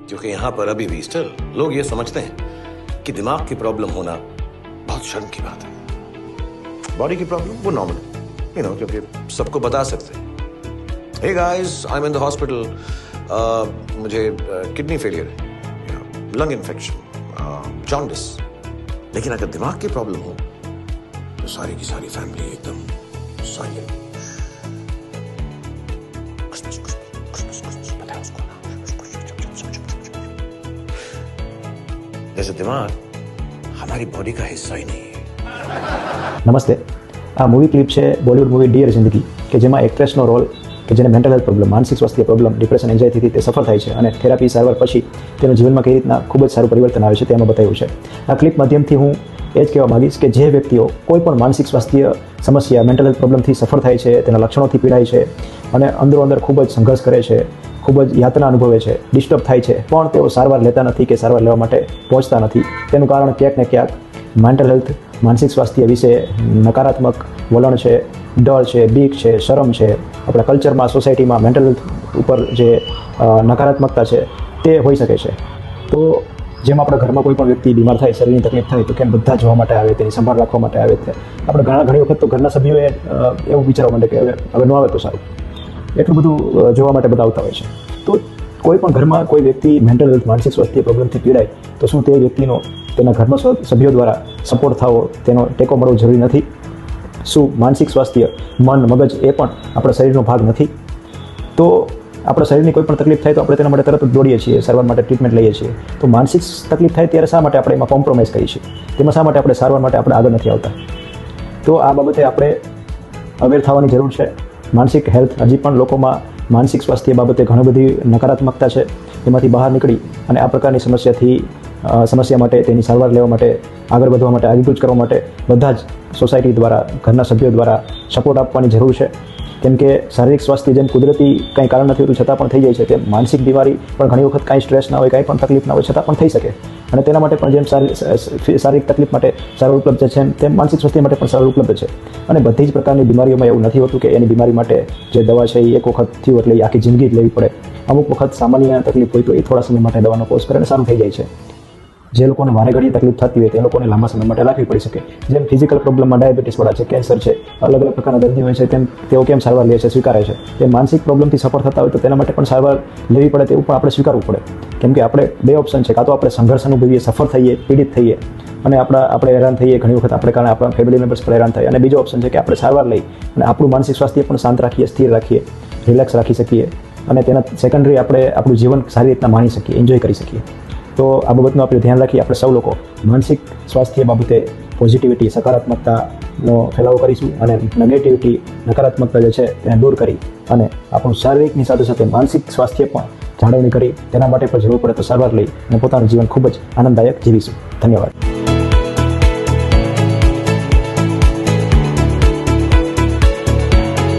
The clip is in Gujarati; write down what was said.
क्योंकि यहाँ पर अभी भी स्टिल लोग ये समझते हैं कि दिमाग की प्रॉब्लम होना बहुत शर्म की बात है. बॉडी की प्रॉब्लम वो नॉर्मल है, क्योंकि सबको बता सकते हैं. Hey guys, I am in the hospital, मुझे किडनी फेलियर है, लंग इन्फेक्शन, जॉन्डिस. लेकिन अगर दिमाग की प्रॉब्लम हो तो सारी की सारी फैमिली एकदम साइलेंट. जैसे दिमाग हमारी बॉडी का हिस्सा ही नहीं है. નમસ્તે. આ મૂવી ક્લિપ છે બોલિવૂડ મૂવી ડિયર જિંદગી, કે જેમાં એક્ટ્રેસનો રોલ કે જેને મેન્ટલ હેલ્થ પ્રોબ્લેમ, માનસિક સ્વાસ્થ્ય પ્રોબ્લેમ, ડિપ્રેશન, એન્ઝાયટીથી તે સફળ થાય છે અને થેરાપી સારવાર પછી તેના જીવનમાં કઈ રીતના ખૂબ જ સારું પરિવર્તન આવે છે તેમાં બતાવ્યું છે. આ ક્લિપ માધ્યમથી હું એ જ કહેવા માગીશ કે જે વ્યક્તિઓ કોઈ પણ માનસિક સ્વાસ્થ્ય સમસ્યા, મેન્ટલ હેલ્થ પ્રોબ્લેમથી સફળ થાય છે, તેના લક્ષણોથી પીડાય છે અને અંદરો અંદર ખૂબ જ સંઘર્ષ કરે છે, ખૂબ જ યાતના અનુભવે છે, ડિસ્ટર્બ થાય છે, પણ તેઓ સારવાર લેતા નથી કે સારવાર લેવા માટે પહોંચતા નથી. તેનું કારણ ક્યાંક ને ક્યાંક મેન્ટલ હેલ્થ, માનસિક સ્વાસ્થ્ય વિશે નકારાત્મક વલણ છે, ડર છે, બીક છે, શરમ છે. આપણા કલ્ચરમાં, સોસાયટીમાં મેન્ટલ હેલ્થ ઉપર જે નકારાત્મકતા છે તે હોઈ શકે છે. તો જેમ આપણા ઘરમાં કોઈ પણ વ્યક્તિ બીમાર થાય, શરીરની તકલીફ થાય તો કેમ બધા જોવા માટે આવે, તેની સંભાળ રાખવા માટે આવે છે. આપણે ઘણી વખત તો ઘરના સભ્યોએ એવું વિચારવા માંડે કે હવે ન આવે તો સારું, એટલું બધું જોવા માટે બધા આવતા હોય છે. તો કોઈ પણ ઘરમાં કોઈ વ્યક્તિ મેન્ટલ હેલ્થ, માનસિક સ્વાસ્થ્ય પ્રોબ્લેમથી પીડાય તો શું તે વ્યક્તિનો તેના ઘરના સભ્યો દ્વારા સપોર્ટ થવો, તેનો ટેકો મળવો જરૂરી નથી? શું માનસિક સ્વાસ્થ્ય, મન, મગજ એ પણ આપણા શરીરનો ભાગ નથી? તો આપણા શરીરની કોઈ પણ તકલીફ થાય તો આપણે તેના માટે તરત જ દોડીએ છીએ, સારવાર માટે ટ્રીટમેન્ટ લઈએ છીએ. તો માનસિક તકલીફ થાય ત્યારે શા માટે આપણે એમાં કોમ્પ્રોમાઇઝ કરીએ છીએ? તેમાં શા માટે આપણે સારવાર માટે આપણે આગળ નથી આવતા? તો આ બાબતે આપણે અવેર થવાની જરૂર છે. માનસિક હેલ્થ, હજી પણ લોકોમાં માનસિક સ્વાસ્થ્ય બાબતે ઘણી બધી નકારાત્મકતા છે. એમાંથી બહાર નીકળી અને આ પ્રકારની સમસ્યા માટે, તેની સારવાર લેવા માટે, આગળ વધવા માટે, આગળ કરવા માટે બધા જ સોસાયટી દ્વારા, ઘરના સભ્યો દ્વારા સપોર્ટ આપવાની જરૂર છે. કેમ કે શારીરિક સ્વાસ્થ્ય જેમ કુદરતી કંઈ કારણ નથી હોતું છતાં પણ થઈ જાય છે, તેમ માનસિક બીમારી પણ ઘણી વખત કાંઈ સ્ટ્રેસ ના હોય, કાંઈ પણ તકલીફ ના હોય છતાં પણ થઈ શકે. અને તેના માટે પણ જેમ શારીરિક તકલીફ માટે સારવાર ઉપલબ્ધ છે તેમ માનસિક સ્વાસ્થ્ય માટે પણ સારવાર ઉપલબ્ધ છે. અને બધી જ પ્રકારની બીમારીઓમાં એવું નથી હોતું કે એની બીમારી માટે જે દવા છે એ એક વખત થયું એટલે આખી જિંદગી જ લેવી પડે. અમુક વખત સામાન્ય તકલીફ હોય તો એ થોડા સમય માટે દવાનો કોર્સ કરે અને સારું થઈ જાય છે. જે લોકોને વારે ઘડીએ તકલીફ થતી હોય તે લોકોને લાંબા સમય માટે રાખવી પડી શકે. જેમ ફિઝિકલ પ્રોબ્લેમમાં ડાયાબિટીસવાળા છે, કેન્સર છે, અલગ અલગ પ્રકારના દર્દી હોય છે, તેમ તેઓ કેમ સારવાર લે છે, સ્વીકારે છે. તે માનસિક પ્રોબ્લેમથી સફળ થતા હોય તો તેના માટે પણ સારવાર લેવી પડે, તેવું પણ આપણે સ્વીકારવું પડે. કેમ કે આપણે બે ઓપ્શન છે, કાં તો આપણે સંઘર્ષ અનુભવીએ, સફળ થઈએ, પીડિત થઈએ અને આપણે હેરાન થઈએ, ઘણી વખત આપણે કારણે આપણા ફેમિલી મેમ્બર્સ પણ હેરાન થાય. અને બીજો ઓપ્શન છે કે આપણે સારવાર લઈ અને આપણું માનસિક સ્વાસ્થ્ય પણ શાંત રાખીએ, સ્થિર રાખીએ, રિલેક્સ રાખી શકીએ અને તેના સેકન્ડરી આપણે આપણું જીવન સારી રીતના માણી શકીએ, એન્જોય કરી શકીએ. તો આ બાબતનું આપણે ધ્યાન રાખી આપણે સૌ લોકો માનસિક સ્વાસ્થ્ય બાબતે પોઝિટિવિટી, સકારાત્મકતાનો ફેલાવો કરીશું અને નેગેટિવિટી, નકારાત્મકતા જે છે તેને દૂર કરી અને આપણું શારીરિકની સાથે સાથે માનસિક સ્વાસ્થ્ય પણ જાળવણી કરી તેના માટે પણ જરૂર પડે તો સારવાર લઈ અને પોતાનું જીવન ખૂબ જ આનંદદાયક જીવીશું. ધન્યવાદ.